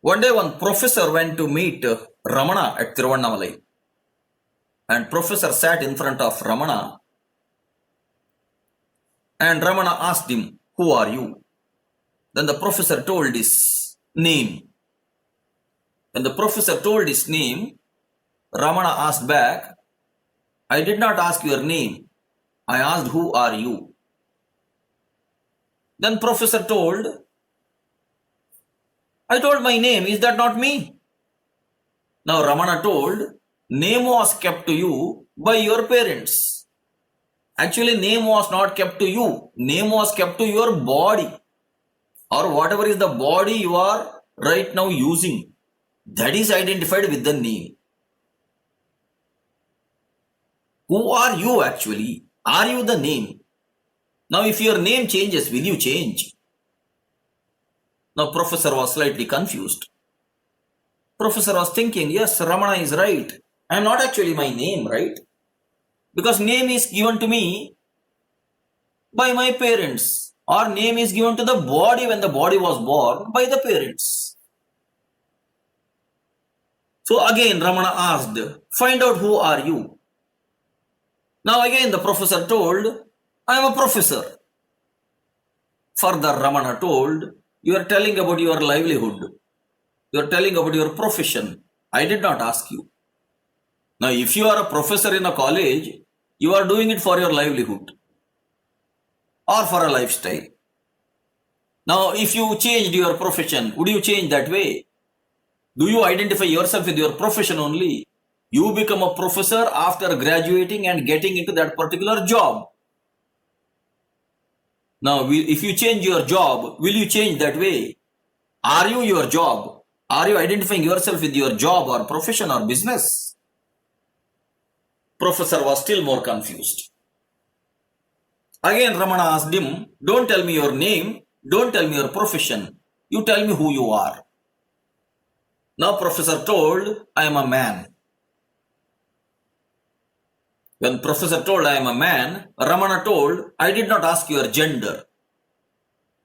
One day one professor went to meet Ramana at Tiruvannamalai. And professor sat in front of Ramana. And Ramana asked him, "Who are you?" Then the professor told his name. When the professor told his name, Ramana asked back, "I did not ask your name. I asked, who are you?" Then professor told, "I told my name. Is that not me?" Now Ramana told, name was kept to you by your parents. Actually, name was not kept to you. Name was kept to your body. Or whatever is the body you are right now using. That is identified with the name. Who are you actually? Are you the name? Now if your name changes, will you change? Now professor was slightly confused. Professor was thinking, yes, Ramana is right. I am not actually my name, right? Because name is given to me by my parents. Or name is given to the body when the body was born by the parents. So again Ramana asked, find out who are you. Now again the professor told, I am a professor. Further Ramana told, you are telling about your livelihood. You are telling about your profession. I did not ask you. Now if you are a professor in a college, you are doing it for your livelihood or for a lifestyle. Now if you changed your profession, would you change that way? Do you identify yourself with your profession only? You become a professor after graduating and getting into that particular job. Now, if you change your job, will you change that way? Are you your job? Are you identifying yourself with your job or profession or business? Professor was still more confused. Again, Ramana asked him, don't tell me your name, don't tell me your profession. You tell me who you are. Now, professor told, I am a man. When professor told I am a man, Ramana told, I did not ask your gender.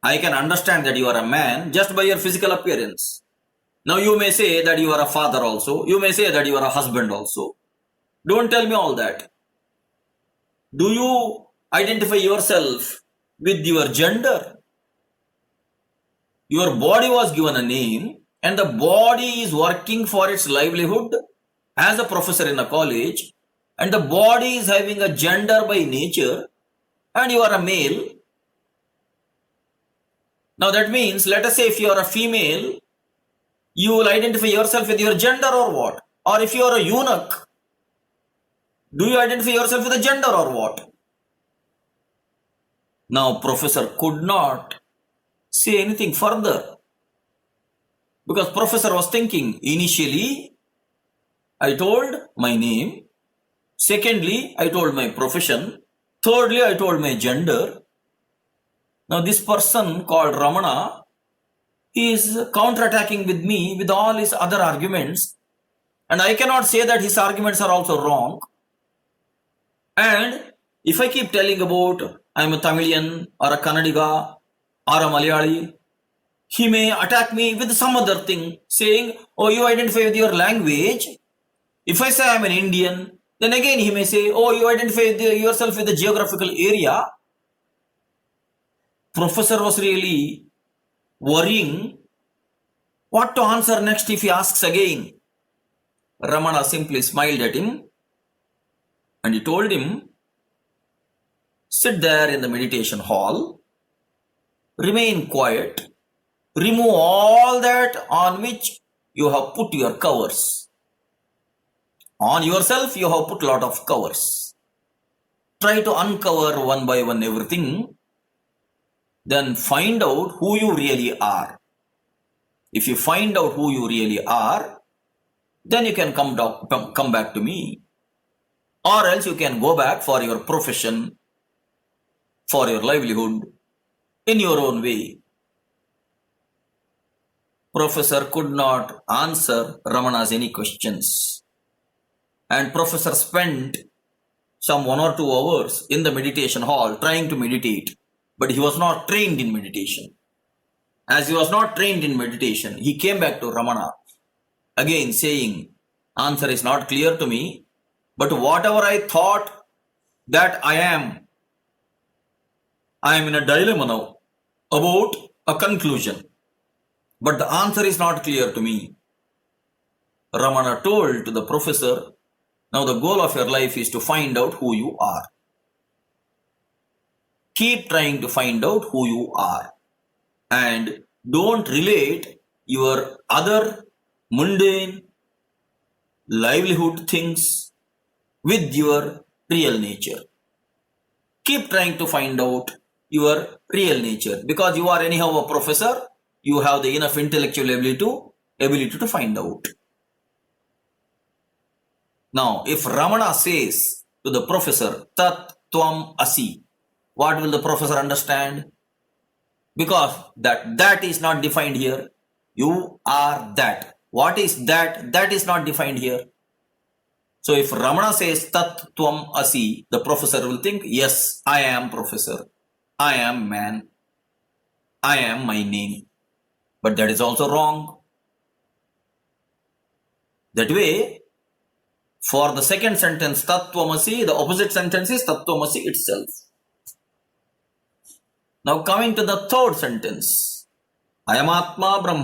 I can understand that you are a man just by your physical appearance. Now you may say that you are a father also. You may say that you are a husband also. Don't tell me all that. Do you identify yourself with your gender? Your body was given a name and the body is working for its livelihood as a professor in a college. And the body is having a gender by nature and you are a male. Now that means, let us say if you are a female, you will identify yourself with your gender or what? Or if you are a eunuch, do you identify yourself with a gender or what? Now professor could not say anything further because professor was thinking, initially I told my name. Secondly, I told my profession. Thirdly, I told my gender. Now this person called Ramana, he is counterattacking with me with all his other arguments. And I cannot say that his arguments are also wrong. And if I keep telling about I am a Tamilian or a Kannadiga or a Malayali, he may attack me with some other thing saying, oh, you identify with your language. If I say I am an Indian, then again he may say, oh, you identify yourself with the geographical area. Professor was really worrying what to answer next if he asks again. Ramana simply smiled at him and he told him, sit there in the meditation hall, remain quiet, remove all that on which you have put your covers. On yourself, you have put a lot of covers. Try to uncover one by one everything. Then find out who you really are. If you find out who you really are, then you can come back to me. Or else you can go back for your profession, for your livelihood, in your own way. Professor could not answer Ramana's any questions. And professor spent some 1 or 2 hours in the meditation hall trying to meditate. But he was not trained in meditation. as he was not trained in meditation, he came back to Ramana, again saying, answer is not clear to me, but whatever I thought that I am in a dilemma now about a conclusion, but the answer is not clear to me. Ramana told to the professor, now the goal of your life is to find out who you are. Keep trying to find out who you are. And don't relate your other mundane livelihood things with your real nature. Keep trying to find out your real nature, because you are anyhow a professor, you have the enough intellectual ability to find out. Now, if Ramana says to the professor, Tat Tvam Asi, what will the professor understand? Because that is not defined here. You are that. What is that? That is not defined here. So if Ramana says Tat Tvam Asi, the professor will think, yes, I am professor. I am man. I am my name. But that is also wrong. That way, for the second sentence, Tat Tvam Asi, the opposite sentence is Tat Tvam Asi itself. Now coming to the third sentence, I am Atma Brahma.